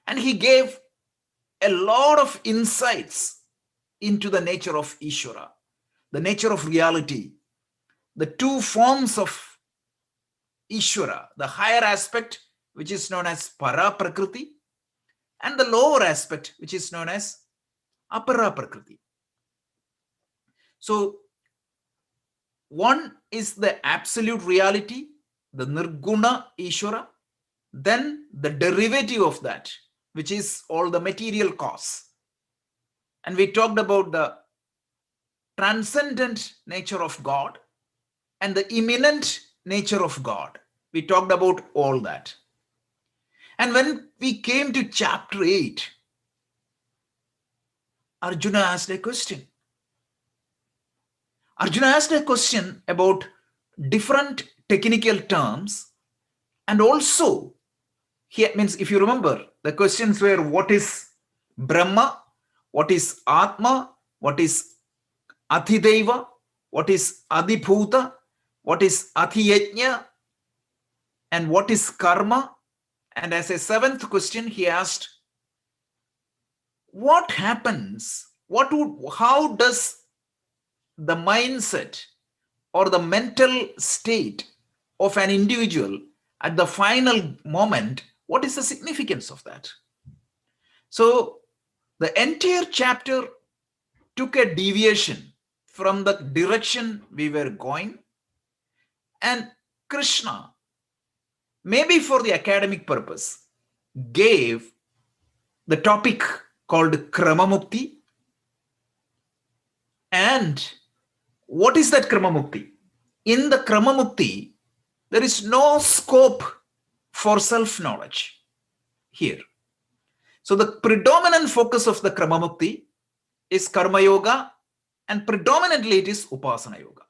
And he gave a lot of insights into the nature of Ishvara, the nature of reality, the two forms of Ishvara, the higher aspect, which is known as para prakriti, and the lower aspect, which is known as apara prakriti. So one is the absolute reality, the nirguna Ishvara, then the derivative of that, which is all the material cause. And we talked about the transcendent nature of God and the immanent nature of God. We talked about all that. And when we came to chapter 8, Arjuna asked a question. Arjuna asked a question about different technical terms, and also, here means, if you remember, the questions were: what is Brahma, what is Atma, what is Adhideva, what is Adibhuta, what is Adhiyajña, and what is Karma? And as a seventh question, he asked, what happens, how does the mindset or the mental state of an individual at the final moment, what is the significance of that? So the entire chapter took a deviation from the direction we were going, and Krishna, maybe for the academic purpose, gave the topic called Kramamukti. And what is that Kramamukti? In the Kramamukti, there is no scope for self-knowledge here. So the predominant focus of the Kramamukti is Karma Yoga, and predominantly it is Upasana Yoga.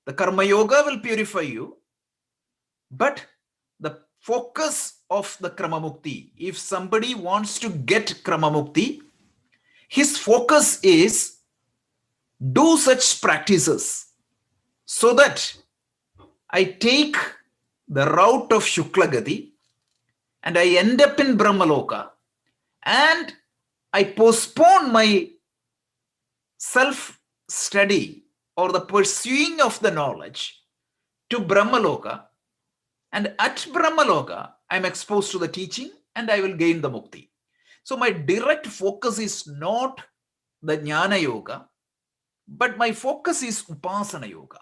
The Karma Yoga will purify you, but the focus of the Kramamukti, if somebody wants to get Kramamukti, his focus is do such practices so that I take the route of Shuklagati and I end up in Brahmaloka, and I postpone my self-study or the pursuing of the knowledge to Brahmaloka, and at Brahmaloka I'm exposed to the teaching and I will gain the mukti. So my direct focus is not the Jnana Yoga, but my focus is Upasana Yoga.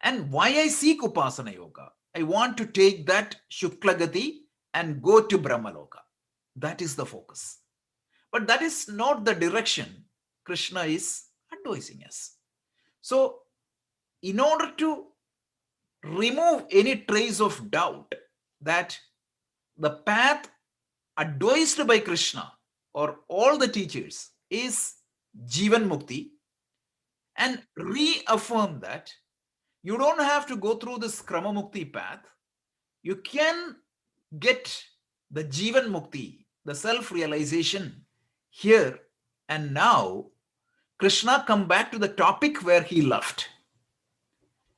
And why I seek Upasana Yoga? I want to take that Shuklagati and go to Brahmaloka. That is the focus. But that is not the direction Krishna is advising us. So in order to remove any trace of doubt that the path advised by Krishna or all the teachers is Jivan Mukti, and reaffirm that you don't have to go through this Krama Mukti path. You can get the Jivan Mukti, the self-realization here and now. Krishna come back to the topic where he left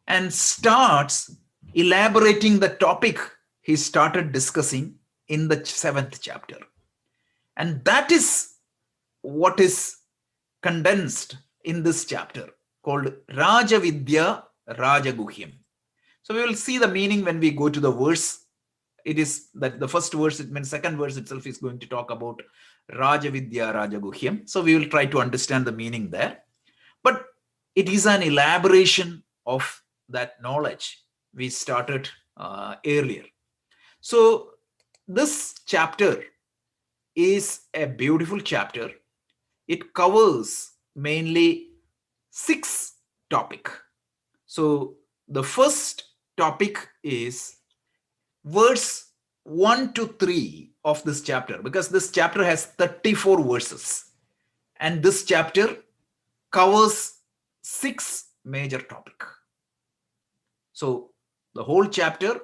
and starts elaborating the topic he started discussing in the 7th chapter. And that is what is condensed in this chapter called Raja Vidya Raja Guhyam. So we will see the meaning when we go to the verse. It is that the first verse, it means second verse itself is going to talk about Raja Vidya Raja Guhyam. So we will try to understand the meaning there. But it is an elaboration of that knowledge we started earlier. So this chapter is a beautiful chapter. It covers mainly 6 topics. So the first topic is verse 1 to 3 of this chapter, because this chapter has 34 verses, and this chapter covers 6 major topics. So the whole chapter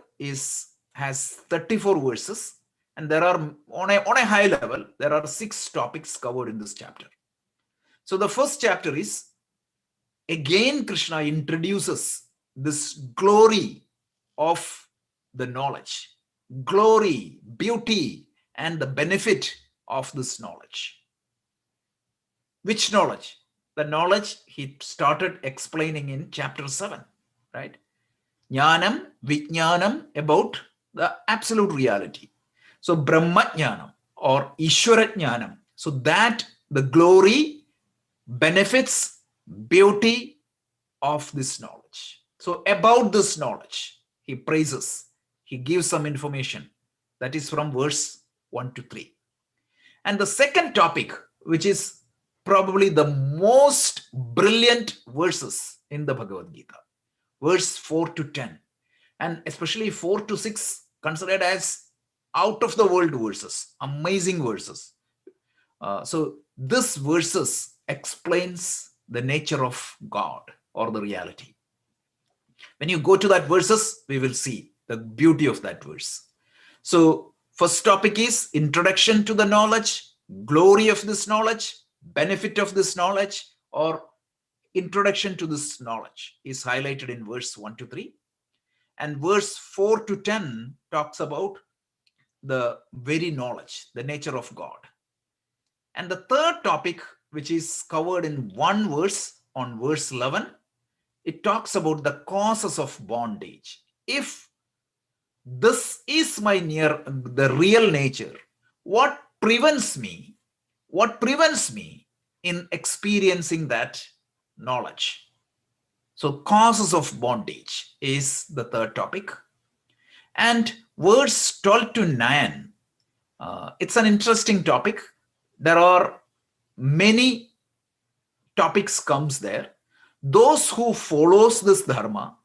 has 34 verses, and there are on a high level there are 6 topics covered in this chapter. So the first chapter is, again Krishna introduces this glory of the knowledge, glory, beauty, and the benefit of this knowledge. Which knowledge? The knowledge he started explaining in chapter 7, right? Jnānaṅ, vijñānam, about the absolute reality. So Brahma jnānam or Ishvara jnānam. So that the glory, benefits, beauty of this knowledge. So about this knowledge, he praises, he gives some information. That is from verse 1 to 3. And the second topic, which is probably the most brilliant verses in the Bhagavad Gita, verse 4 to 10, and especially 4 to 6, considered as out of the world verses, amazing verses. So this verses explains the nature of God or the reality. When you go to that verses, we will see the beauty of that verse. So first topic is introduction to the knowledge, glory of this knowledge, benefit of this knowledge, or introduction to this knowledge is highlighted in verse 1 to 3. And verse 4 to 10 talks about the very knowledge, the nature of God. And the third topic, which is covered in one verse, on verse 11, it talks about the causes of bondage. If this is the real nature, what prevents me in experiencing that knowledge? So causes of bondage is the third topic. And verse 12 to 9, it's an interesting topic. There are many topics comes there. Those who follows this dharma,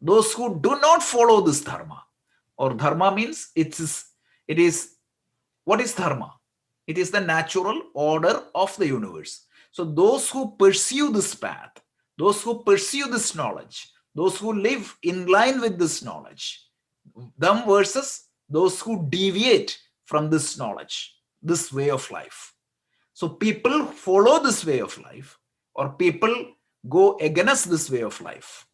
those who do not follow this dharma, or dharma means it is what is dharma? It is the natural order of the universe. So those who pursue this path, those who pursue this knowledge, those who live in line with this knowledge, them versus those who deviate from this knowledge, this way of life. So people follow this way of life, or people go against this way of life.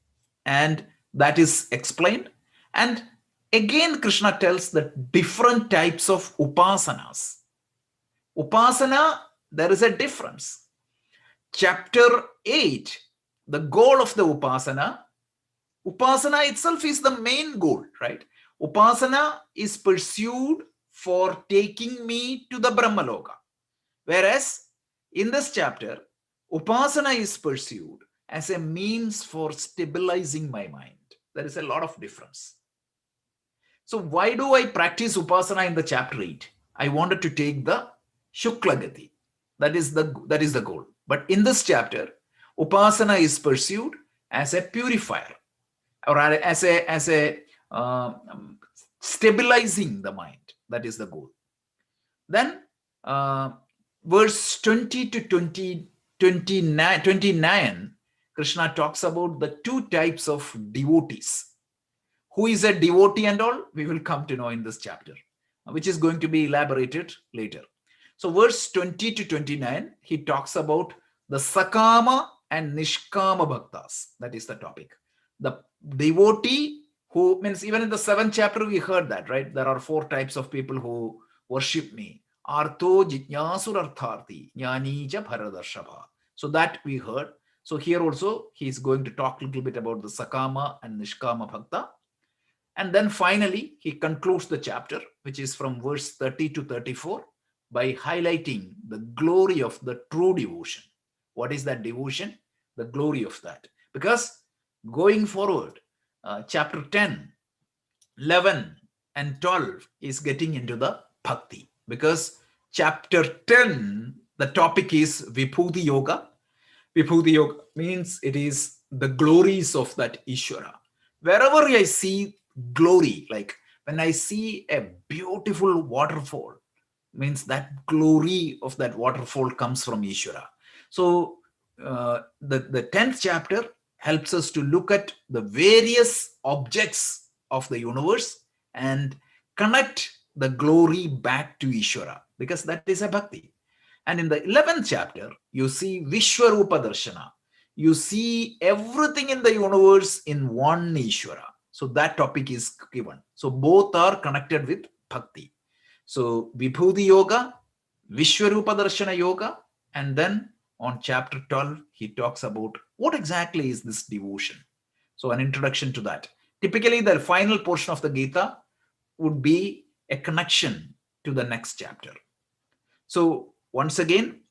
And that is explained. And again, Krishna tells the different types of upasanas. Upasana, there is a difference. Chapter 8, the goal of the upasana itself is the main goal, right? Upasana is pursued for taking me to the Brahmaloka. Whereas in this chapter, upasana is pursued as a means for stabilizing my mind. There is a lot of difference. So why do I practice upasana in the chapter 8? I wanted to take the Shukla Gati. That is the goal. But in this chapter, upasana is pursued as a purifier, or as a stabilizing the mind. That is the goal. Then verse 20 to 29, Krishna talks about the two types of devotees. Who is a devotee and all, we will come to know in this chapter, which is going to be elaborated later. So verse 20 to 29, he talks about the Sakama and Nishkama Bhaktas. That is the topic. The devotee who means, even in the 7th chapter, we heard that, right? There are 4 types of people who worship me. Artho jñāsurartharthi jñānīca bharadarshava. So that we heard. So here also, he is going to talk a little bit about the Sakama and Nishkama Bhakta. And then finally, he concludes the chapter, which is from verse 30 to 34, by highlighting the glory of the true devotion. What is that devotion? The glory of that. Because going forward, chapter 10, 11, and 12 is getting into the bhakti. Because chapter 10, the topic is Vibhuti Yoga. Vibhuti Yoga means it is the glories of that Ishvara. Wherever I see glory, like when I see a beautiful waterfall, means that glory of that waterfall comes from Ishvara. So the 10th chapter helps us to look at the various objects of the universe and connect the glory back to Ishvara, because that is a bhakti. And in the 11th chapter, you see Vishwarupa Darshana. You see everything in the universe in one Ishvara. So that topic is given. So both are connected with bhakti. So Vibhuti Yoga, Vishwarupa Darshana Yoga, and then on chapter 12, he talks about what exactly is this devotion. So an introduction to that. Typically, the final portion of the Gita would be a connection to the next chapter. So once again,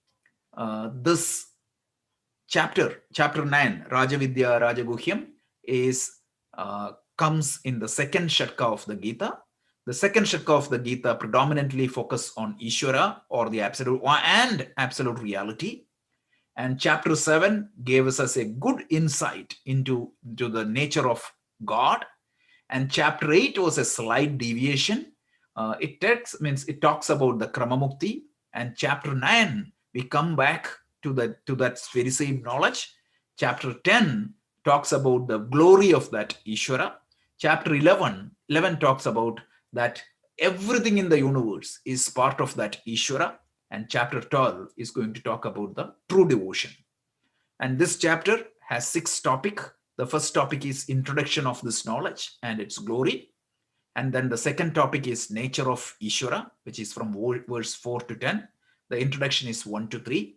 this chapter 9, Rajavidya Rajaguhyam, is comes in the second shatka of the Gita. The second shatka of the Gita predominantly focus on Ishvara, or the absolute and absolute reality. And chapter 7 gave us a good insight into the nature of God. And chapter 8 was a slight deviation. It talks about the Kramamukti. And chapter 9, we come back to that very same knowledge. Chapter 10 talks about the glory of that Ishvara. Chapter 11 talks about that everything in the universe is part of that Ishvara. And chapter 12 is going to talk about the true devotion. And this chapter has 6 topics. The first topic is introduction of this knowledge and its glory. And then the second topic is nature of Ishvara, which is from verse 4 to 10. The introduction is 1 to 3.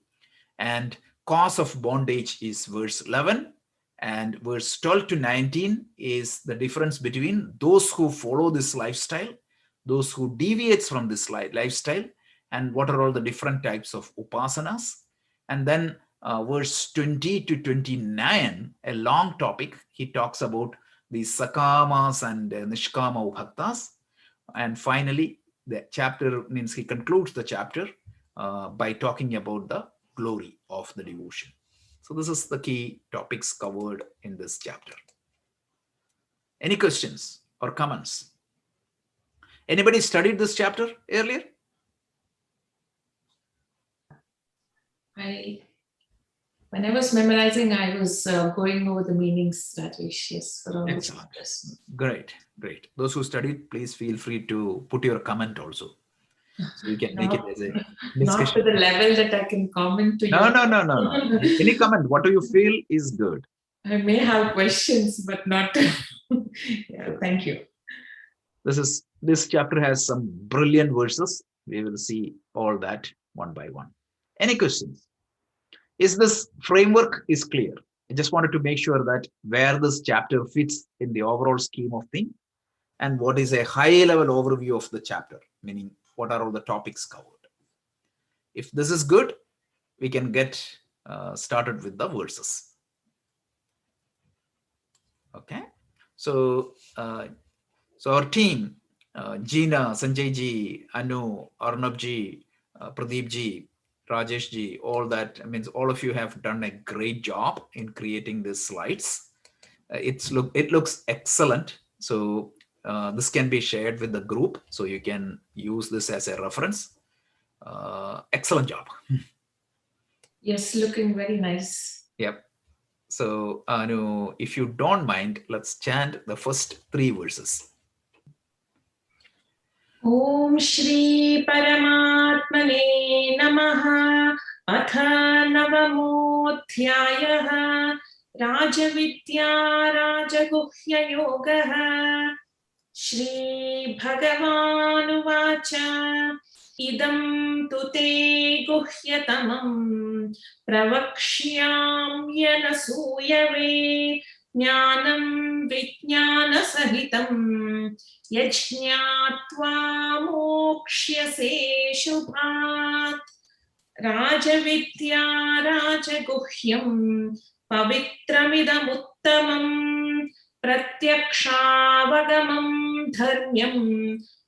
And cause of bondage is verse 11. And verse 12 to 19 is the difference between those who follow this lifestyle, those who deviates from this lifestyle, and what are all the different types of upasanas. And then verse 20 to 29, a long topic, he talks about the sakamas and nishkama bhaktas. And finally, the chapter means he concludes the chapter by talking about the glory of the devotion. So this is the key topics covered in this chapter. Any questions or comments? Anybody studied this chapter earlier? When I was memorizing, I was going over the meanings, Rajesh. Yes, for all Excellent. the Great. Those who studied, please feel free to put your comment also. So we can make it as a discussion. Not to the level that I can comment to you. No. Any comment, what do you feel is good? I may have questions, but not. Yeah, thank you. This chapter has some brilliant verses. We will see all that one by one. Any questions? Is this framework is clear? I just wanted to make sure that where this chapter fits in the overall scheme of things, and what is a high level overview of the chapter, meaning what are all the topics covered. If this is good, we can get started with the verses. Okay, so our team, Jeena, Sanjay ji, Anu, Arnab ji, Pradeep ji, Rajesh ji, all that means all of you have done a great job in creating these slides. It looks excellent. So this can be shared with the group, so you can use this as a reference. Excellent job. Yes, looking very nice. Yep. So Anu, if you don't mind, let's chant the first 3 verses. Om Shri Paramatmane Namaha Atha Navamodhyayaha Rajavidya Rajaguhya Yogaha Shri Bhagavānuvāca idaṅ tu te guhyatamaṅ pravakṣyāmyanasūyavē jñānaṅ vijñānasahitam yajjñātvā mōkṣyasē.śubhāt Rajavidya Rajaguhyam pavitramidamuttamam pratyakṣāvagamam dharmyam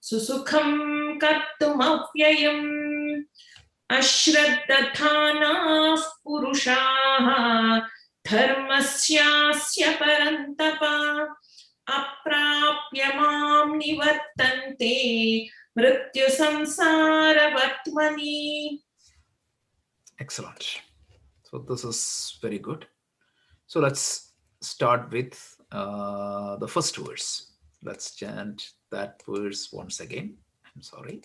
susukham kartumavvyayam ashraddhatānāः puruṣāः dharmasyāsya parantapa aprāpya māṁ nivartante mrityu samsāravatmani. Excellent. So this is very good. So let's start with the first verse. Let's chant that verse once again. I'm sorry.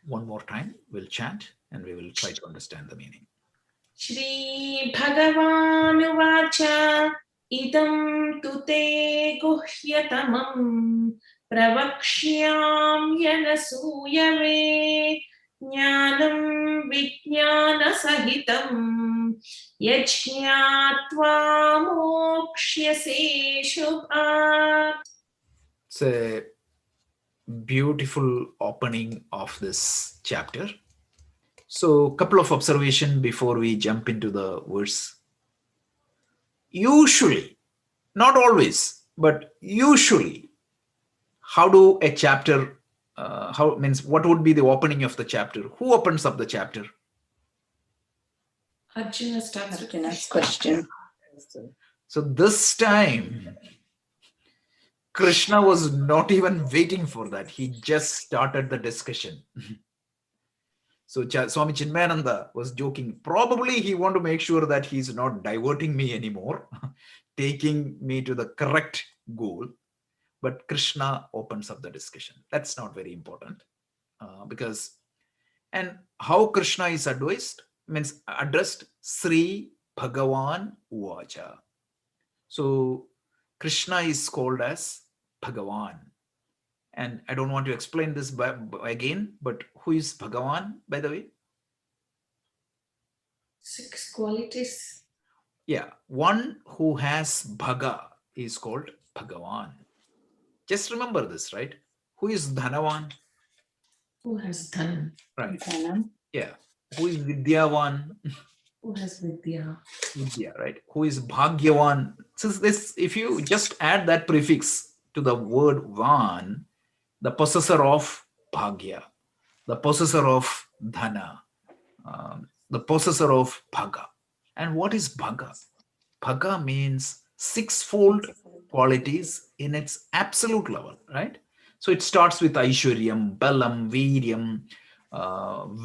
One more time, we'll chant and we will try to understand the meaning. Shri Bhagavānuvāca idaṅ tu te guhyatamam pravakṣyāmyanasūyavē, jñānaṅ vijñānasahitam, yajjñātvā mōkṣyasē.śubhāt. It's a beautiful opening of this chapter. So, a couple of observations before we jump into the verse. Usually, not always, but usually, how do a chapter, what would be the opening of the chapter? Who opens up the chapter? Arjuna starts with Arjuna's question. So this time, Krishna was not even waiting for that. He just started the discussion. So Swami Chinmayananda was joking. Probably he wanted to make sure that he's not diverting me anymore, taking me to the correct goal. But Krishna opens up the discussion. That's not very important and how Krishna is addressed Sri Bhagavānuvāca. So Krishna is called as Bhagavan. And I don't want to explain this again, but who is Bhagavan, by the way? 6 qualities. Yeah, one who has Bhaga is called Bhagavan. Just remember this, right? Who is Dhanavan? Who has dhanam? Right. Dhanam. Yeah. Who is Vidyavan? Who has vidya? Vidya, right? Who is Bhagyavan? Since this, if you just add that prefix to the word Van, the possessor of Bhagya, the possessor of Dhana, the possessor of Bhaga. And what is Bhaga? Bhaga means 6-fold qualities in its absolute level, right? So it starts with Aishwaryam, Balam, Viryam,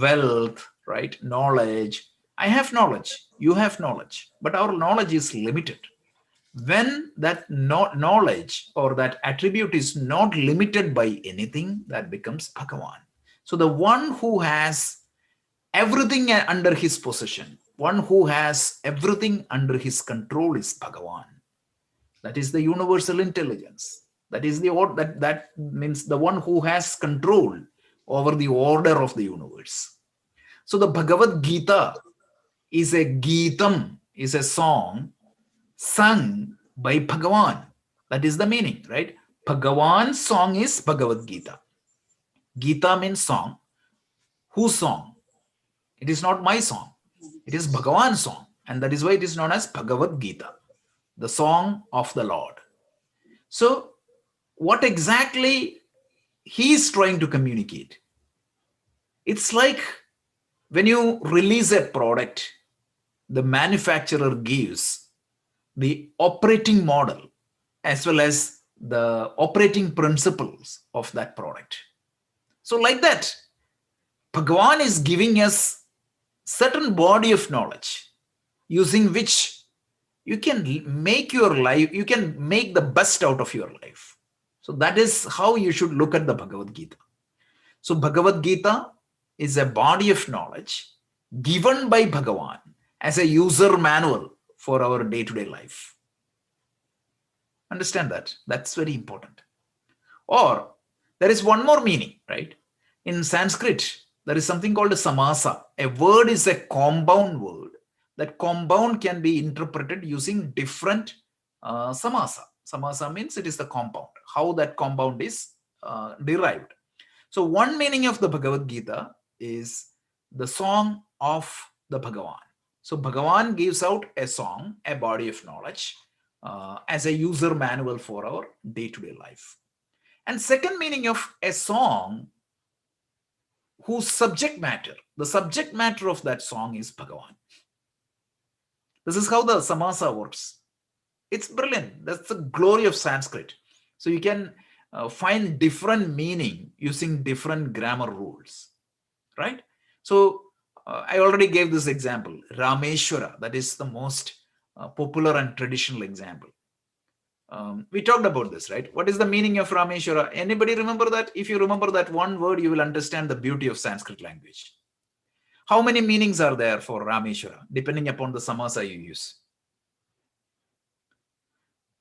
wealth, right? Knowledge. I have knowledge, you have knowledge, but our knowledge is limited. When that knowledge or that attribute is not limited by anything, that becomes Bhagavan. So the one who has everything under his possession, one who has everything under his control is Bhagavan. That is the universal intelligence. That is that means the one who has control over the order of the universe. So the Bhagavad Gita is a Gitam, is a song sung by Bhagavan. That is the meaning, right? Bhagavan's song is Bhagavad Gita. Gita means song. Whose song? It is not my song. It is Bhagavan's song. And that is why it is known as Bhagavad Gita, the song of the Lord. So what exactly he is trying to communicate? It's like when you release a product, the manufacturer gives the operating model as well as the operating principles of that product. So like that, Bhagavan is giving us certain body of knowledge using which you can make your life, you can make the best out of your life. So that is how you should look at the Bhagavad Gita. So Bhagavad Gita is a body of knowledge given by Bhagavan as a user manual for our day-to-day life. Understand that? That's very important. Or there is one more meaning, right? In Sanskrit, there is something called a samasa. A word is a compound word. That compound can be interpreted using different samasa. Samasa means it is the compound, how that compound is derived. So one meaning of the Bhagavad Gita is the song of the Bhagavan. So Bhagavan gives out a song, a body of knowledge, as a user manual for our day-to-day life. And second meaning of a song whose subject matter, the subject matter of that song is Bhagavan. This is how the samasa works. It's brilliant. That's the glory of Sanskrit. So you can find different meaning using different grammar rules, right? So I already gave this example, Rameshwara. That is the most popular and traditional example. We talked about this, right? What is the meaning of Rameshwara? Anybody remember that? If you remember that one word, you will understand the beauty of Sanskrit language. How many meanings are there for Rameshwara, depending upon the samasa you use?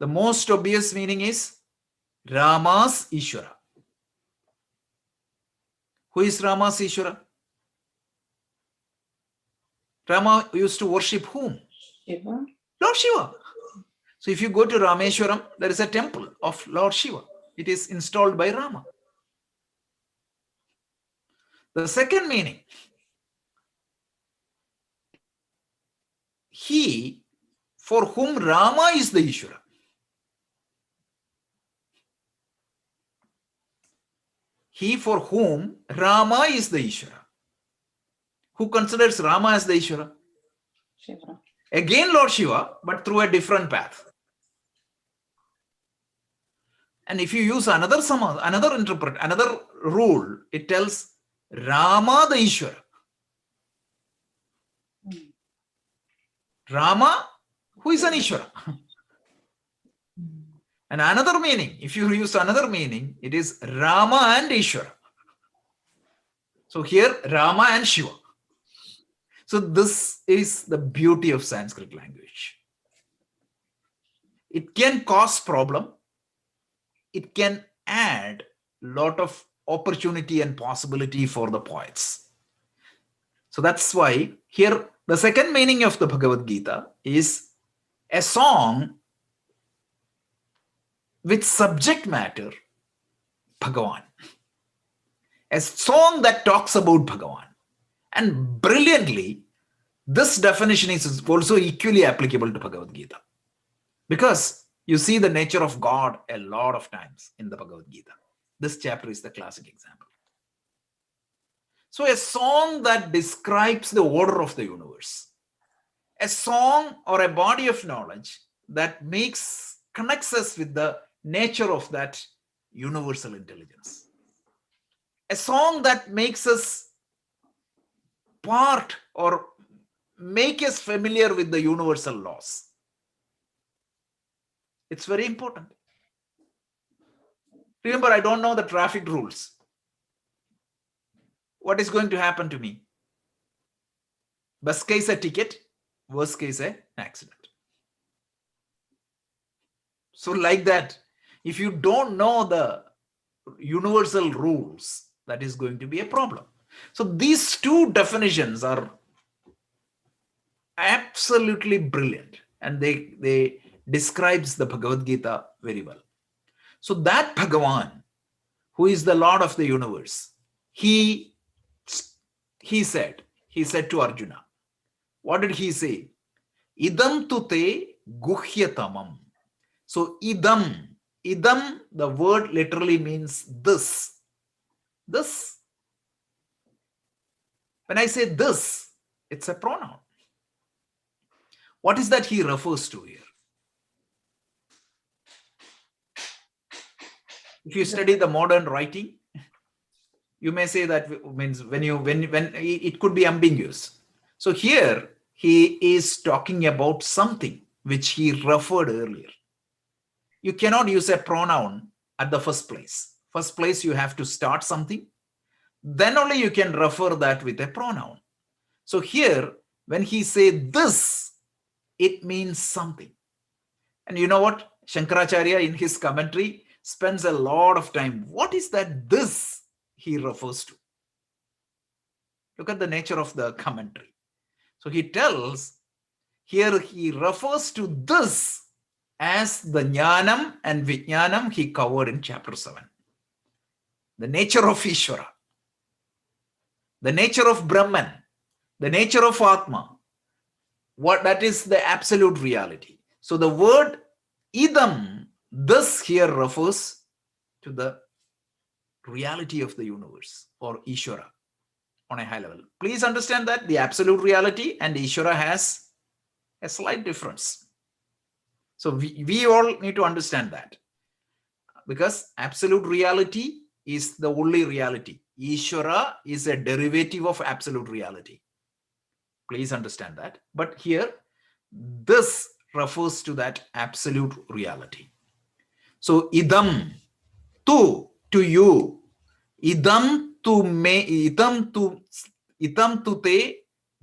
The most obvious meaning is Rama's Ishvara. Who is Rama's Ishvara? Rama used to worship whom? Shiva. Lord Shiva. So if you go to Rameshwaram, there is a temple of Lord Shiva. It is installed by Rama. The second meaning, he for whom Rama is the Ishvara. He for whom Rama is the Ishvara. Who considers Rama as the Ishvara? Shiva. Again Lord Shiva, but through a different path. And if you use another rule, it tells Rama the Ishvara. Rama, who is an Ishvara. And another meaning, if you use another meaning, it is Rama and Ishvara. So here, Rama and Shiva. So this is the beauty of Sanskrit language. It can cause problem. It can add a lot of opportunity and possibility for the poets. So that's why here the second meaning of the Bhagavad Gita is a song with subject matter Bhagavan. A song that talks about Bhagavan. And brilliantly, this definition is also equally applicable to Bhagavad Gita. Because you see the nature of God a lot of times in the Bhagavad Gita. This chapter is the classic example. So a song that describes the order of the universe. A song or a body of knowledge that connects us with the nature of that universal intelligence. A song that makes us part or make us familiar with the universal laws. It's very important. Remember, I don't know the traffic rules. What is going to happen to me? Best case a ticket, worst case an accident. So like that, if you don't know the universal rules, that is going to be a problem. So these two definitions are absolutely brilliant, and they describes the Bhagavad Gita very well. So that Bhagavan, who is the Lord of the universe, he said to Arjuna, what did he say? Idaṅ tu te guhyatamaṅ. So idaṅ, the word literally means this. This. When I say this, it's a pronoun. What is that he refers to here? If you study the modern writing, you may say that means when it could be ambiguous. So here he is talking about something which he referred earlier. You cannot use a pronoun at the first place. First place you have to start something. Then only you can refer that with a pronoun. So here when he say this, it means something. And you know what? Shankaracharya in his commentary spends a lot of time. What is that this he refers to? Look at the nature of the commentary. So he tells, here he refers to this as the jñānaṅ and vijñānam he covered in chapter 7. The nature of Ishvara, the nature of Brahman, the nature of Atma, what that is the absolute reality. So the word idaṅ, this here refers to the reality of the universe or Ishvara on a high level. Please understand that the absolute reality and Ishvara has a slight difference. So we all need to understand that, because absolute reality is the only reality. Ishvara is a derivative of absolute reality. Please understand that. But here, this refers to that absolute reality. So idaṅ tu, to you, idaṅ tu me, idaṅ tu te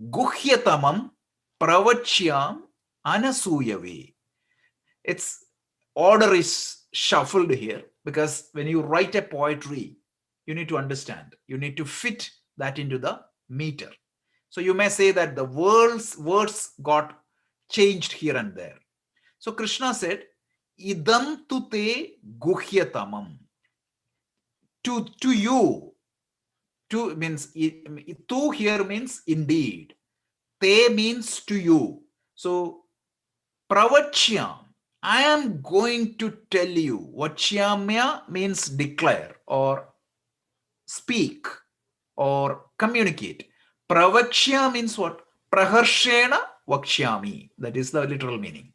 guhyatamaṅ pravakṣyāmyanasūyavē. Its order is shuffled here Because when you write a poetry, you need to understand, you need to fit that into the meter. So you may say that the words got changed here and there. So Krishna said, idaṅ tu te guhyatamam. To you. To means, tu here means indeed. Te means to you. So pravakṣyāmyanasūyavē, I am going to tell you. Vachyāmya means declare or speak or communicate. Pravakṣya means what? Praharshena vakṣyāmi. That is the literal meaning.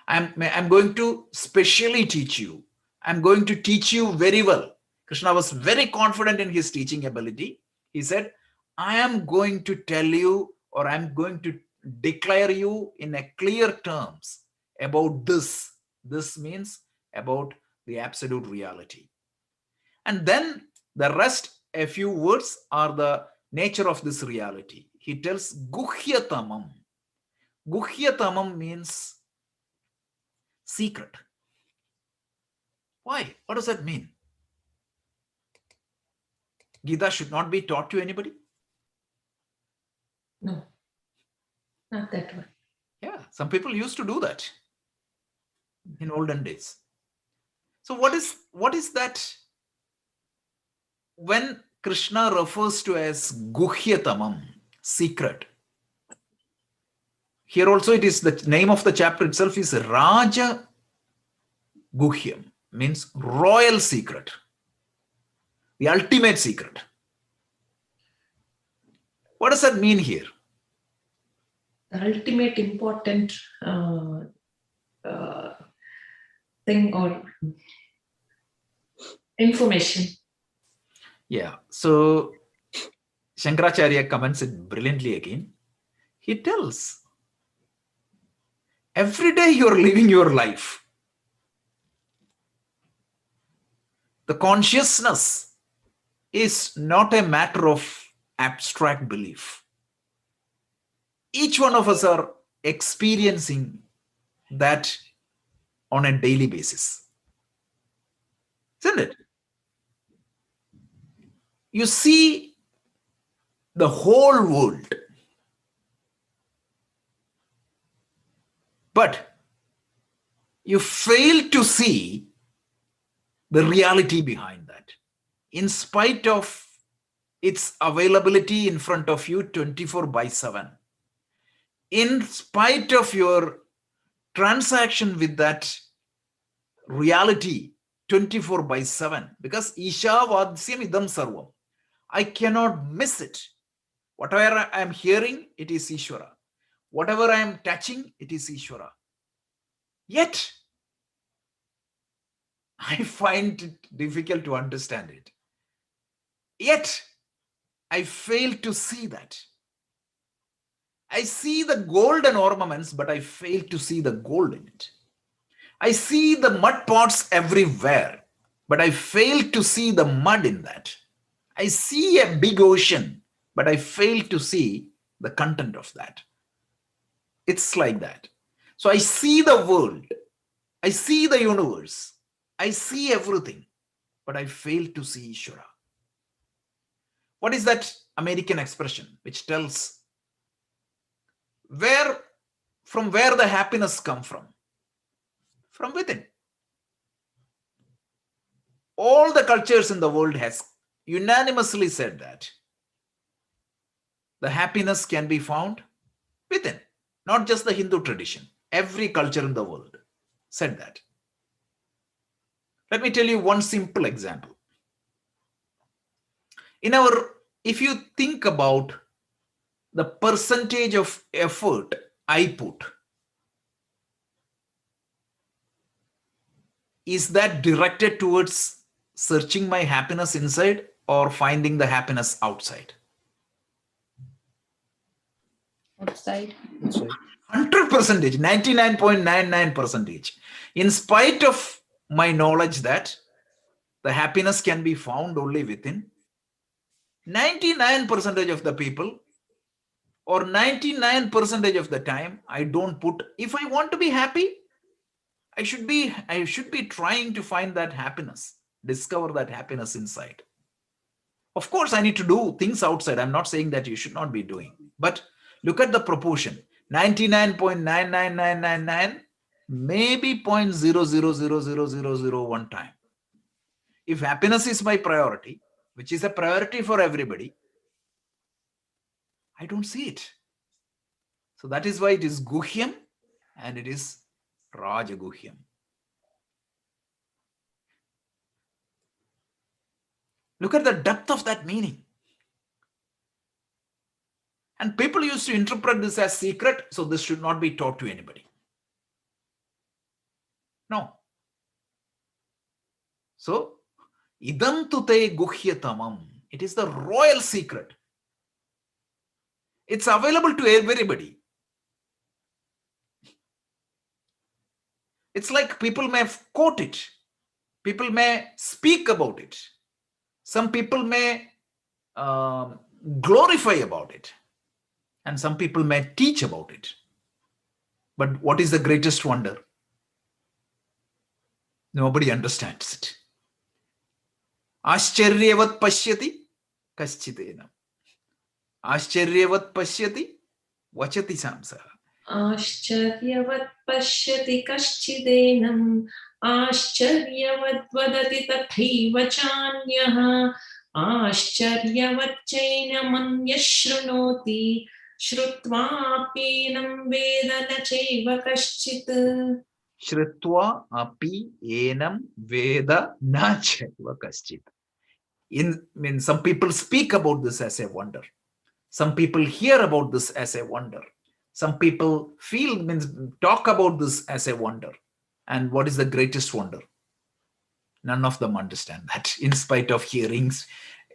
I'm going to specially teach you. I'm going to teach you very well. Krishna was very confident in his teaching ability. He said, I am going to tell you, or I'm going to declare you in a clear terms about this. This means about the absolute reality. And then the rest, a few words, are the nature of this reality. He tells guhyatamaṅ. Guhyatamaṅ means secret. Why? What does that mean? Gita should not be taught to anybody? No, not that one. Yeah, some people used to do that in olden days. So what is that? When Krishna refers to as guhyatamaṅ, secret, here also it is, the name of the chapter itself is Raja Guhyam, means royal secret, the ultimate secret. What does that mean here? The ultimate important thing or information. Yeah, so Shankaracharya comments it brilliantly again. He tells, every day you are living your life. The consciousness is not a matter of abstract belief. Each one of us are experiencing that on a daily basis. Isn't it? You see the whole world, but you fail to see the reality behind that, in spite of its availability in front of you 24/7. In spite of your transaction with that reality 24/7, because Isha Vadyam Idam Sarvam. I cannot miss it. Whatever I am hearing, it is Ishvara. Whatever I am touching, it is Ishvara. Yet, I find it difficult to understand it. Yet, I fail to see that. I see the golden ornaments, but I fail to see the gold in it. I see the mud pots everywhere, but I fail to see the mud in that. I see a big ocean, but I fail to see the content of that. It's like that. So I see the world, I see the universe, I see everything, but I fail to see Ishvara. What is that American expression which tells from where the happiness comes from? From within. All the cultures in the world has unanimously said that the happiness can be found within. Not just the Hindu tradition. Every culture in the world said that. Let me tell you one simple example. If you think about the percentage of effort I put, is that directed towards searching my happiness inside or finding the happiness outside? Outside. 100%, 99.99%. In spite of my knowledge that the happiness can be found only within, 99% of the people or 99% of the time, I don't put, if I want to be happy, I should be trying to find that happiness discover that happiness inside. Of course, I need to do things outside. I'm not saying that you should not be doing. But look at the proportion. 99.99999, maybe 0.000001 time. If happiness is my priority, which is a priority for everybody, I don't see it. So that is why it is guhyam and it is rajaguhyam. Look at the depth of that meaning. And people used to interpret this as secret, so this should not be taught to anybody. No. So, idaṅ tu te guhyatamaṅ. It is the royal secret. It's available to everybody. It's like people may quote it. People may speak about it. Some people may glorify about it. And some people may teach about it. But what is the greatest wonder? Nobody understands it. Ascharyavat pashyati kaschitenam. Ascharyavat pashyati vachati samsaha. Ascharyavat pashyati kaschitenam. Ascharyavat vadati tathaiva chānyaha. Ascharyavat chainamanya shrunoti. Shrutva apinam veda na chaiva kaschit. Shrutva api enam veda na chaiva kaschit. Some people speak about this as a wonder. Some people hear about this as a wonder. Some people talk about this as a wonder. And what is the greatest wonder? None of them understand that, in spite of hearings,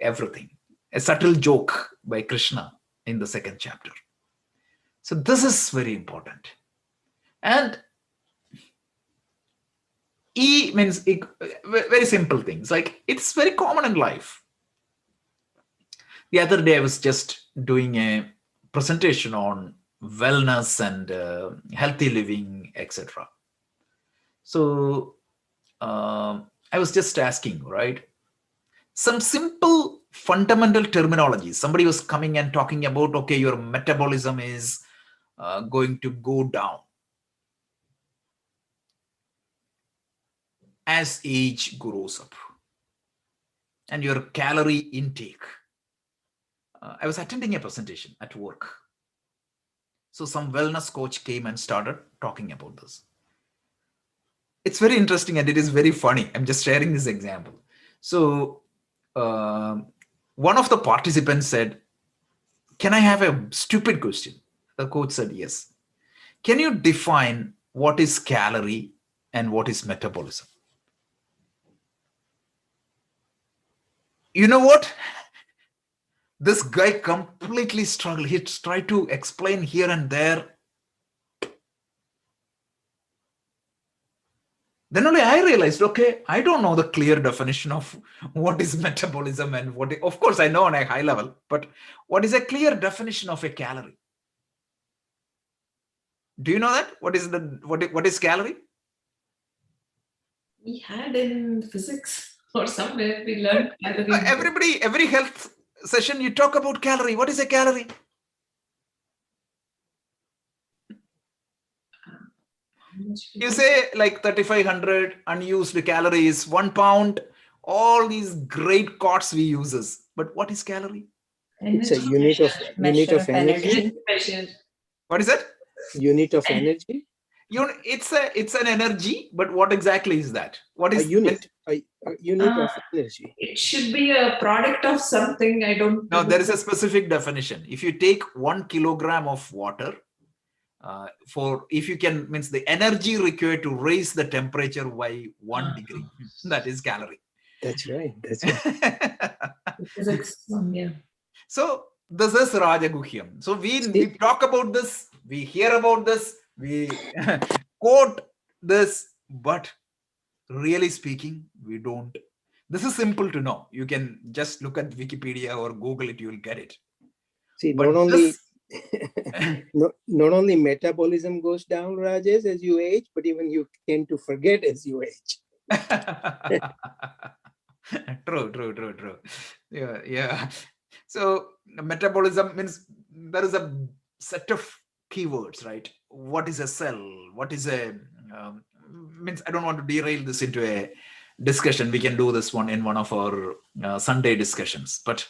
everything. A subtle joke by Krishna in the 2nd chapter. So this is very important. And E means very simple things. Like, it's very common in life. The other day I was just doing a presentation on wellness and healthy living, etc. So I was just asking, right? Some simple fundamental terminology. Somebody was coming and talking about, okay, your metabolism is going to go down as age grows up, and your calorie intake. I was attending a presentation at work. So some wellness coach came and started talking about this. It's very interesting and it is very funny. I'm just sharing this example. So one of the participants said, "Can I have a stupid question?" The coach said, "Yes. Can you define what is calorie and what is metabolism?" You know what? This guy completely struggled. He tried to explain here and there. Then only I realized, okay, I don't know the clear definition of what is metabolism and what, of course I know on a high level, but what is a clear definition of a calorie? Do you know that? What is calorie? We had in physics or somewhere we learned calorie. Every health session you talk about calorie. What is a calorie? You say like 3,500 unused calories, 1 pound, all these great quotes we uses. But what is calorie? It's a unit of energy. What is that? Unit of energy. It's an energy, but what exactly is that? What is a unit? A unit of energy. It should be a product of something. I don't know. No, there is a specific definition. If you take 1 kilogram of water, if you can, means the energy required to raise the temperature by 1 degree, that is calorie. That's right. That's right. Physics, yeah. So this is Rajaguhyam. So we talk about this, we hear about this, we quote this, but really speaking, we don't. This is simple to know. You can just look at Wikipedia or Google it, you will get it. See, but not only metabolism goes down, Rajesh, as you age, but even you tend to forget as you age. True. Yeah. So metabolism means there is a set of keywords, right? What is a cell? What is a means I don't want to derail this into a discussion. We can do this one in one of our Sunday discussions. But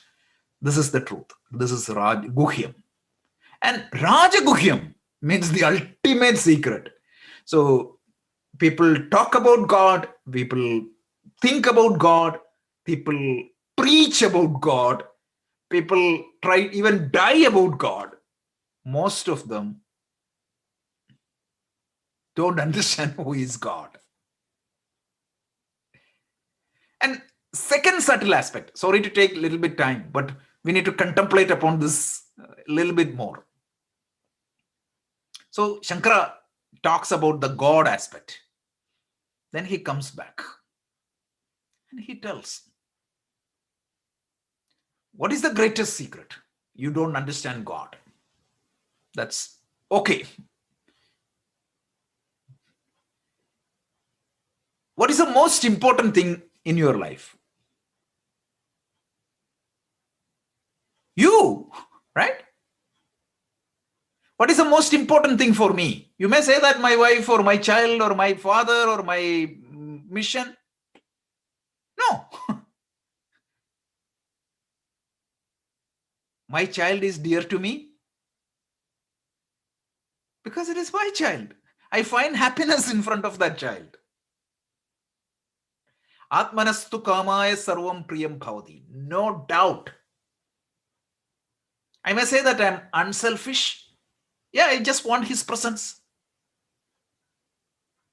this is the truth. This is Guhyam. And Raja Guhyam means the ultimate secret. So people talk about God, people think about God, people preach about God, people try even die about God. Most of them don't understand who is God. And second subtle aspect, sorry to take a little bit time, but we need to contemplate upon this a little bit more. So Shankara talks about the God aspect. Then he comes back and he tells, what is the greatest secret? You don't understand God. That's okay. What is the most important thing in your life? You, right? What is the most important thing for me? You may say that my wife or my child or my father or my mission. No. My child is dear to me because it is my child. I find happiness in front of that child. Atmanastu kamaya sarvam priyam bhavati. No doubt. I may say that I'm unselfish. Yeah, I just want his presence.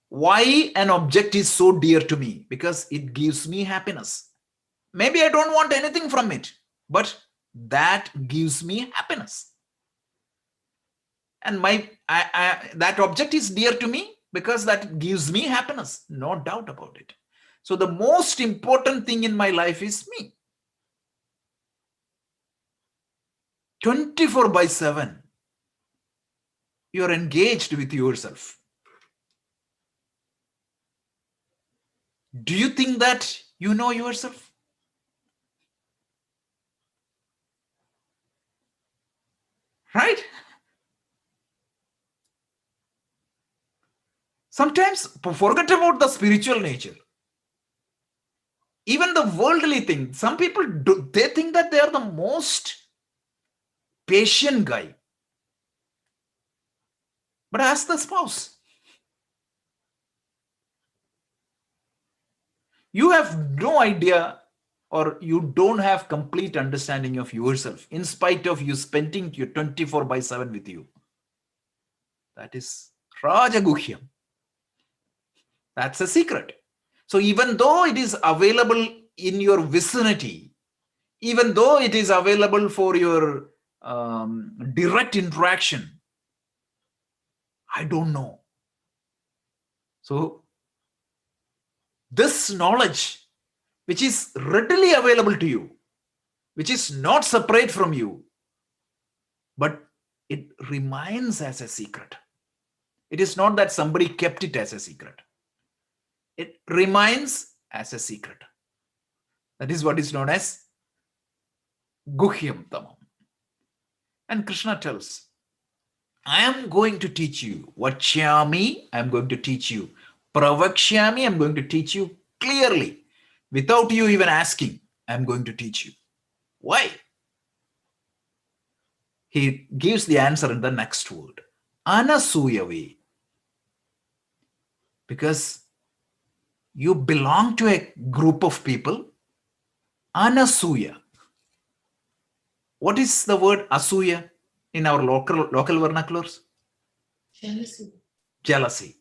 Why an object is so dear to me? Because it gives me happiness. Maybe I don't want anything from it, but that gives me happiness. And that object is dear to me because that gives me happiness. No doubt about it. So the most important thing in my life is me. 24/7, you're engaged with yourself. Do you think that you know yourself? Right? Sometimes forget about the spiritual nature. Even the worldly thing. Some people they think that they are the most patient guy. But ask the spouse. You have no idea or you don't have complete understanding of yourself in spite of you spending your 24/7 with you. That is Rajaguhyam. That's a secret. So even though it is available in your vicinity, even though it is available for your direct interaction, I don't know. So this knowledge, which is readily available to you, which is not separate from you, but it remains as a secret. It is not that somebody kept it as a secret. It remains as a secret. That is what is known as guhyatamaṅ. And Krishna tells, I am going to teach you. Vachyāmi, I am going to teach you. Pravakṣyāmi, I am going to teach you clearly. Without you even asking, I am going to teach you. Why? He gives the answer in the next word. Anasūyavē. Because you belong to a group of people. Anasuya. What is the word asuya in our local vernaculars? Jealousy. Jealousy.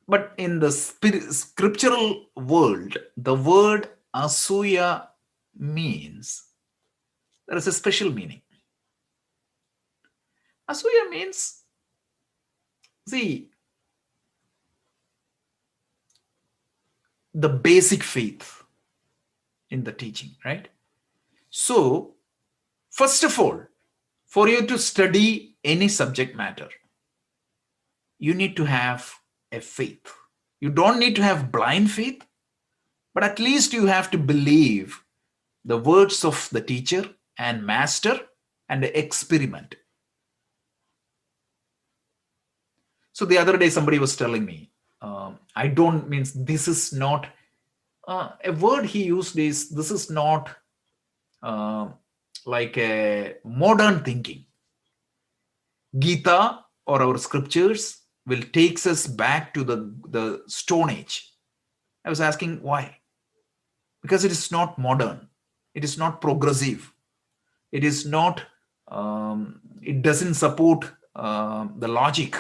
But in the scriptural world, the word asuya means, there is a special meaning. Asuya means, see, the basic faith in the teaching, right? So, first of all, for you to study any subject matter, you need to have a faith. You don't need to have blind faith, But at least you have to believe the words of the teacher and master and experiment. So the other day somebody was telling me, I don't means this is not a word he used is this is not like a modern thinking. Gita or our scriptures will takes us back to the Stone Age. I was asking why? Because it is not modern. It is not progressive. It is not, it doesn't support the logic.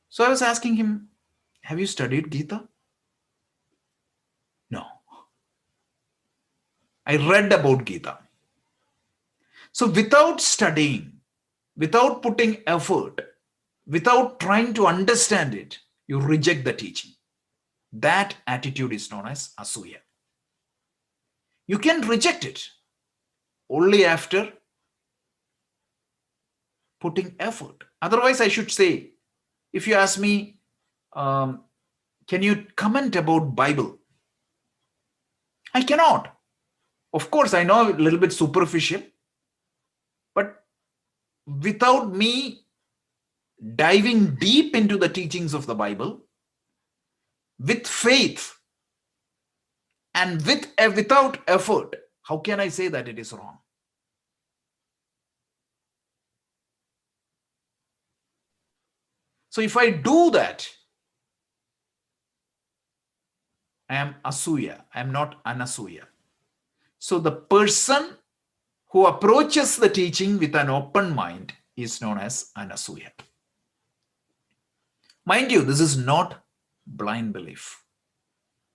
So I was asking him, have you studied Gita? No. I read about Gita. So without studying, without putting effort, without trying to understand it, you reject the teaching. That attitude is known as asuya. You can reject it only after putting effort. Otherwise, I should say, if you ask me, can you comment about Bible? I cannot. Of course, I know a little bit superficial, but without me diving deep into the teachings of the Bible, with faith and without effort, how can I say that it is wrong? So if I do that, I am asuya. I am not anasuya. So the person who approaches the teaching with an open mind is known as anasuya. Mind you, this is not blind belief.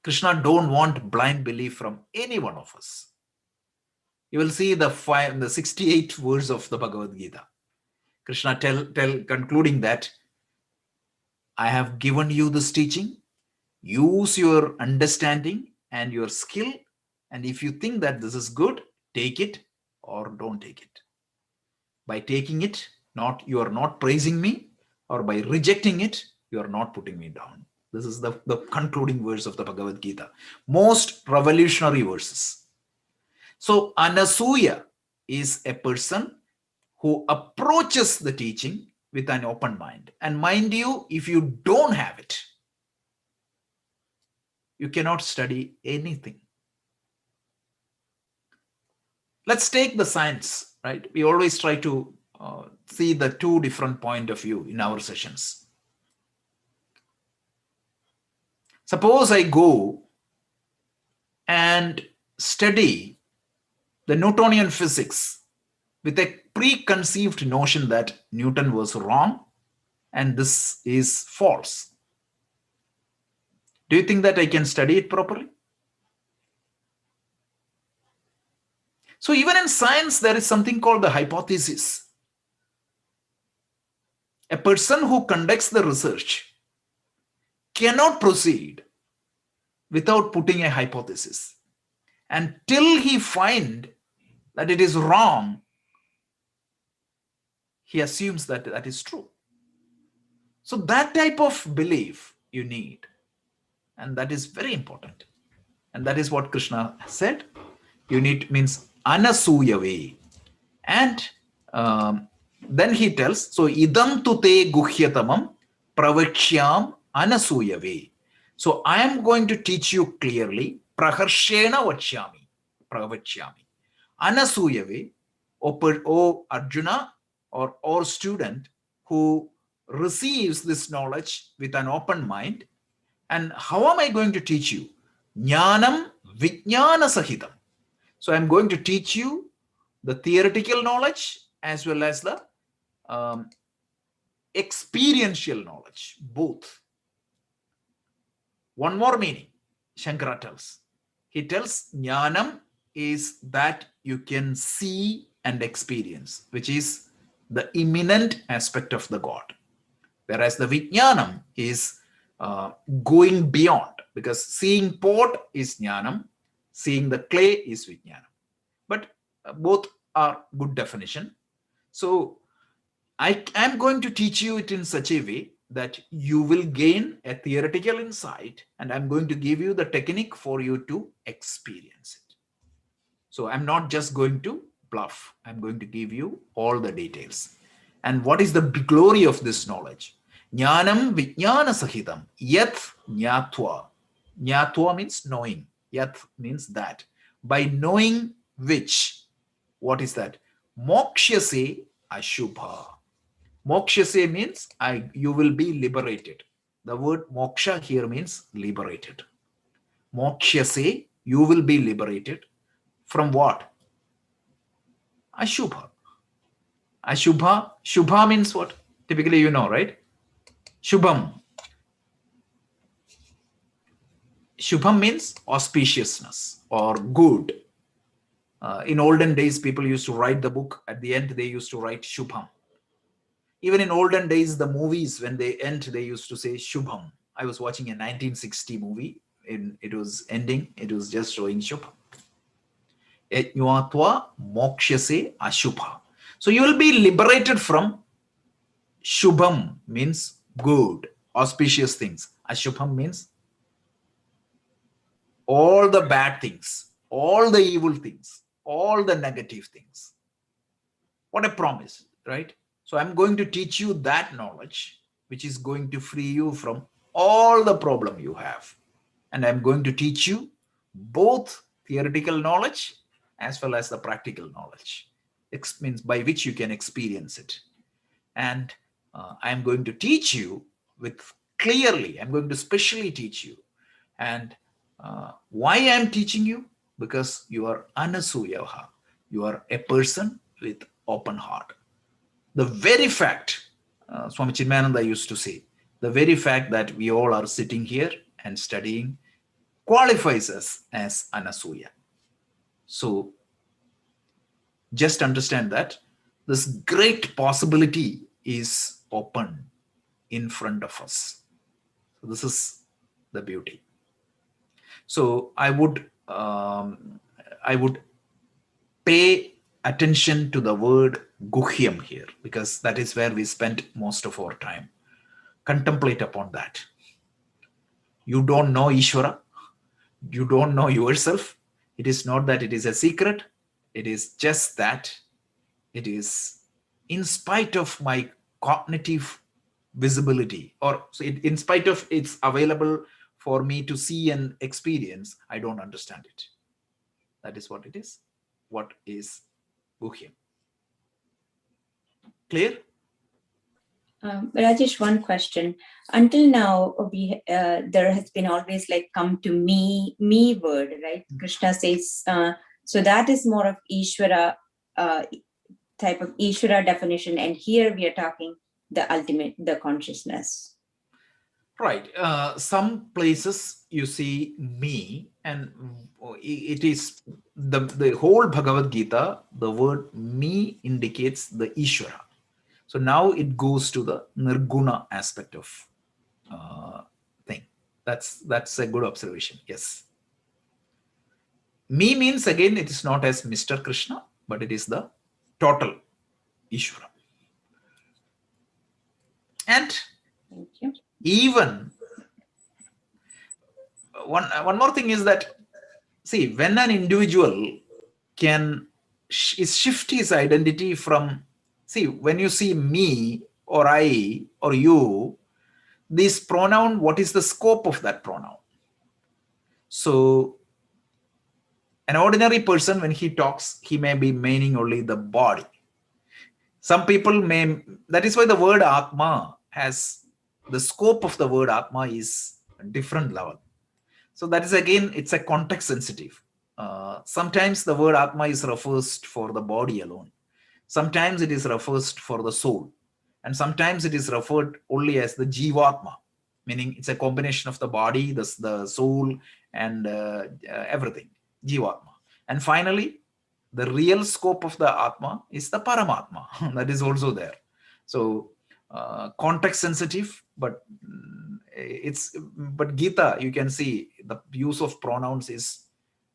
Krishna don't want blind belief from any one of us. You will see the 68 words of the Bhagavad Gita. Krishna concluding that I have given you this teaching. Use your understanding and your skill. And if you think that this is good, take it or don't take it. By taking it, you are not praising me, or by rejecting it, you are not putting me down. This is the concluding verse of the Bhagavad Gita. Most revolutionary verses. So anasuya is a person who approaches the teaching with an open mind. And mind you, if you don't have it, you cannot study anything. Let's take the science, right? We always try to see the two different point of view in our sessions. Suppose I go and study the Newtonian physics with a preconceived notion that Newton was wrong and this is false. Do you think that I can study it properly? So even in science, there is something called the hypothesis. A person who conducts the research cannot proceed without putting a hypothesis. Until he finds that it is wrong, he assumes that that is true. So that type of belief you need. And that is very important. And that is what Krishna said. You need means anasūyavē. And then he tells, so idaṅ tu te guhyatamaṅ pravakṣyāmyanasūyavē. So I am going to teach you clearly, praharshena pravakṣyāmi. Anasūyavē, O Arjuna or student who receives this knowledge with an open mind. And how am I going to teach you? Jñānaṅ vijñānasahitaṅ. So I'm going to teach you the theoretical knowledge as well as the experiential knowledge, both. One more meaning, Shankara tells. He tells jñānaṅ is that you can see and experience, which is the imminent aspect of the God. Whereas the vijñānam is going beyond, because seeing pot is jñānam, seeing the clay is vijñānam. But both are good definition. So I am going to teach you it in such a way that you will gain a theoretical insight, and I'm going to give you the technique for you to experience it. So I'm not just going to bluff. I'm going to give you all the details. And what is the glory of this knowledge? Jñānaṅ vijñānasahitam yajjñātvā. Jñātvā means knowing. Yat means that. By knowing which, what is that? mōkṣyasē.śubhāt. Mōkṣyasē means you will be liberated. The word moksha here means liberated. Mōkṣyasē, you will be liberated from what? Ashubha. Ashubha. Shubha means what? Typically you know, right? Shubham. Shubham means auspiciousness or good. In olden days, people used to write the book. At the end, they used to write Shubham. Even in olden days, the movies, when they end, they used to say Shubham. I was watching a 1960 movie. It was ending. It was just showing Shubham. Yajjñātvā mōkṣyasē.śubhāt. So you will be liberated from Shubham means good, auspicious things. Ashubham means all the bad things, all the evil things, all the negative things. What a promise, right? So I'm going to teach you that knowledge, which is going to free you from all the problem you have. And I'm going to teach you both theoretical knowledge as well as the practical knowledge. It means by which you can experience it. And I'm going to teach you with clearly, I'm going to specially teach you. And why I'm teaching you? Because you are anasūyavā. You are a person with open heart. The very fact, Swami Chinmayananda used to say, the very fact that we all are sitting here and studying qualifies us as anasūya. So just understand that this great possibility is open in front of us. So this is the beauty. So I would pay attention to the word guhyam here, because that is where we spent most of our time. Contemplate upon that. You don't know Ishvara. You don't know yourself. It is not that it is a secret. It is just that it is in spite of my cognitive visibility, or in spite of it's available for me to see and experience, I don't understand it. That is what it is. What is guhyam? Clear? Rajesh, one question. Until now, there has been always like come to me word, right? Krishna says, so that is more of Ishvara, type of Ishvara definition. And here we are talking the ultimate, the consciousness. Right. Some places you see me, and it is the whole Bhagavad Gita, the word me indicates the Ishvara. So now it goes to the nirguna aspect of thing. That's a good observation. Yes. Me means, again, it is not as Mr. Krishna, but it is the total Ishvara. And Thank you. even one more thing is that, see, when an individual can shift his identity from, see, when you see me or I or you, this pronoun, what is the scope of that pronoun? So an ordinary person, when he talks, he may be meaning only the body. Some people may, that is why the word Atma has, the scope of the word Atma is a different level. So that is, again, it's a context sensitive. Sometimes the word Atma is refers for the body alone. Sometimes it is refers for the soul. And sometimes it is referred only as the Jivatma, meaning it's a combination of the body, the soul, and everything, Jivatma. And finally, the real scope of the Atma is the Paramatma. That is also there. So context sensitive, but Gita, you can see the use of pronouns is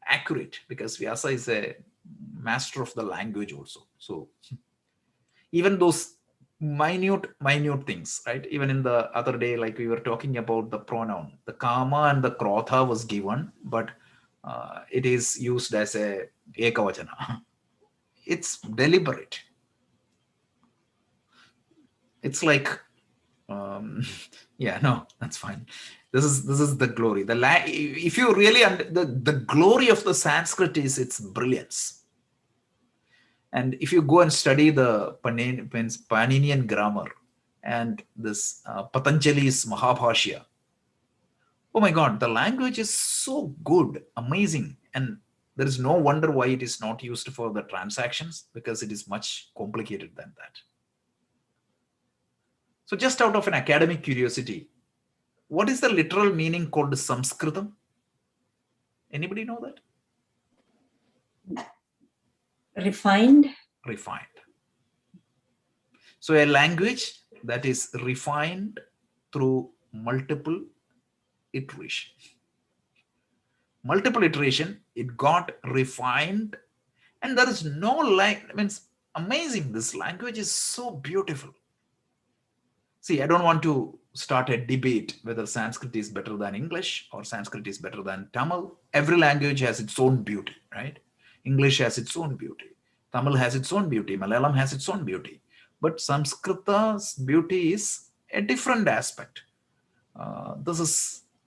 accurate, because Vyasa is a master of the language also. So even those minute things, right? Even in the other day, like we were talking about the pronoun, the kama and the krodha was given, but it is used as a ekavachana. It's deliberate. It's like, yeah, no, that's fine. This is the glory. If you really the glory of the Sanskrit is its brilliance. And if you go and study the Paninian grammar and this Patanjali's Mahabhashya, oh my God, the language is so good, amazing. And there is no wonder why it is not used for the transactions, because it is much complicated than that. So just out of an academic curiosity, what is the literal meaning called Samskritam? Anybody know that? Refined. Refined. So a language that is refined through multiple iteration. Multiple iteration, it got refined, and there is no amazing. This language is so beautiful. See, I don't want to start a debate whether Sanskrit is better than English or Sanskrit is better than Tamil. Every language has its own beauty, right? English has its own beauty. Tamil has its own beauty. Malayalam has its own beauty. But Sanskrita's beauty is a different aspect.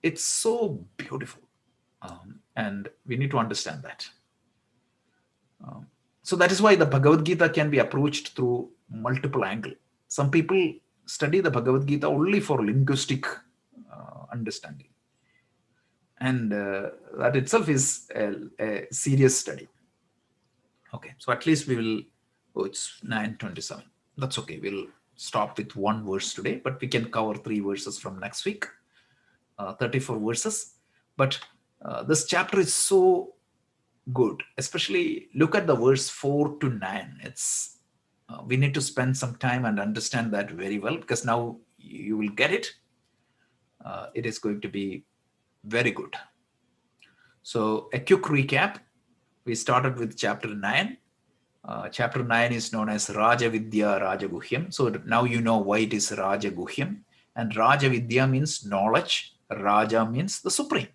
It's so beautiful. And we need to understand that. So that is why the Bhagavad Gita can be approached through multiple angles. Some people study the Bhagavad Gita only for linguistic understanding. And that itself is a serious study. Okay, so at least we will, it's 9:27. That's okay. We'll stop with one verse today, but we can cover 3 verses from next week, 34 verses. But this chapter is so good, especially look at the verse 4 to 9. It's we need to spend some time and understand that very well, because now you will get it. It is going to be very good. So a quick recap. We started with chapter 9. Chapter 9 is known as Raja Vidya Raja Guhyam. So now you know why it is Raja Guhyam. And Raja Vidya means knowledge. Raja means the supreme.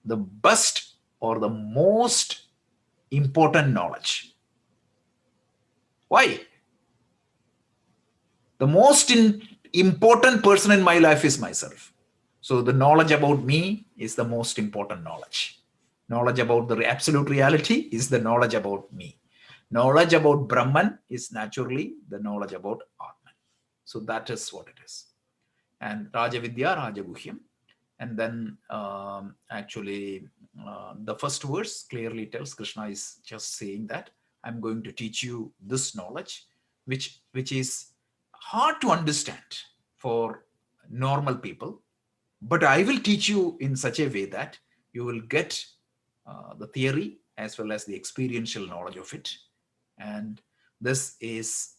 The best or the most important knowledge. Why? The most important person in my life is myself. So the knowledge about me is the most important knowledge. Knowledge about the absolute reality is the knowledge about me. Knowledge about Brahman is naturally the knowledge about Atman. So that is what it is. And Raja Vidya, Raja Guhyam. And then the first verse clearly tells, Krishna is just saying that I'm going to teach you this knowledge, which is hard to understand for normal people. But I will teach you in such a way that you will get the theory as well as the experiential knowledge of it. And this is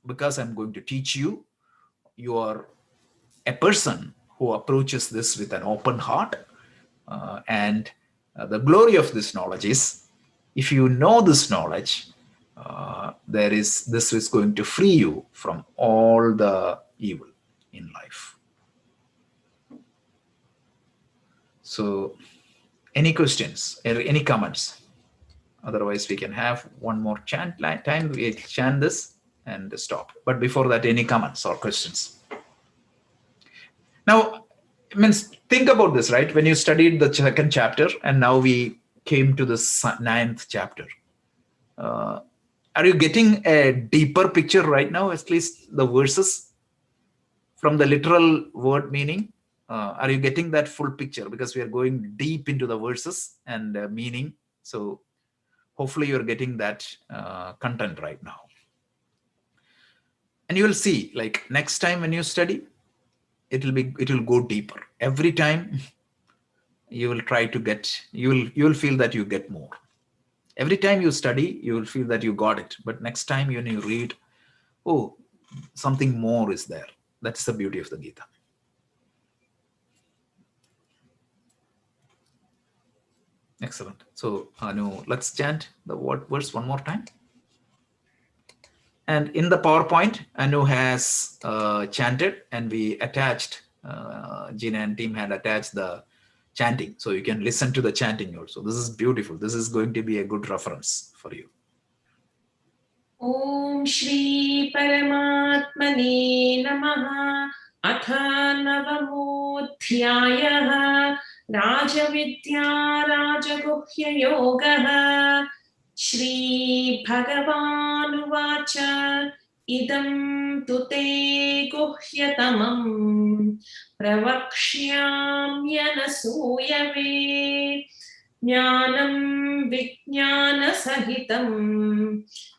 because I'm going to teach you, you are a person who approaches this with an open heart. And the glory of this knowledge is, if you know this knowledge, this is going to free you from all the evil in life. So any questions or any comments? Otherwise, we can have one more time. We chant this and stop. But before that, any comments or questions? Now, think about this, right? When you studied the second chapter and now we came to the 9th chapter. Are you getting a deeper picture right now, at least the verses from the literal word meaning? Are you getting that full picture? Because we are going deep into the verses and meaning. So hopefully you're getting that content right now. And you will see, like next time when you study, it will go deeper. Every time you will try to get, you will feel that you get more. Every time you study, you will feel that you got it. But next time when you read, oh, something more is there. That's the beauty of the Gita. Excellent. So Anu, let's chant the verse one more time. And in the PowerPoint, Anu has chanted, and we attached, Gina and team had attached the chanting. So you can listen to the chanting also. This is beautiful. This is going to be a good reference for you. Om Shri Paramatmane Namaha Atha Navamodhyayah Rajavidya Rajaguhya Yogaha Shri Bhagavānuvāca idaṅ tute guhyatamaṅ pravakṣyāmyanasūyavē jñānaṅ vijñānasahitaṅ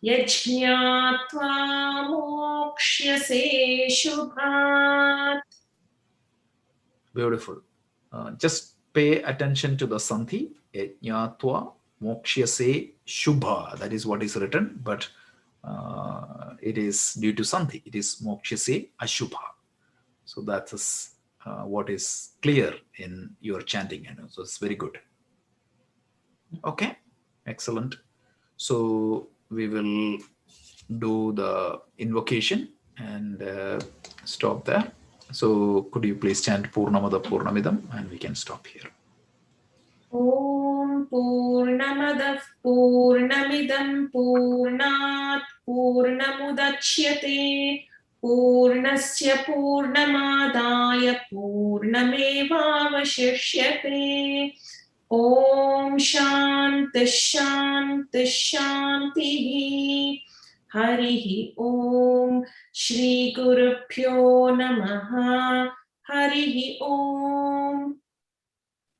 yajjñātvā mōkṣyasē.śubhāt. Beautiful. Just pay attention to the Santhi. Yajjñātvā mōkṣyasē.śubhāt. That is what is written, but it is due to Santhi. It is mōkṣyasē.śubhāt. So that is what is clear in your chanting. So it's very good. Okay, excellent. So we will do the invocation and stop there. So could you please chant Purnamada Purnamidam, and we can stop here. Om Purnamadav Purnamidam Purnat Purnamudachyate Purnasya Purnamadaya Purnamevavashishyate. Om Shanti Shanti Shanti. Harihi Om. Shri Gurubhyo Namaha. Harihi Om.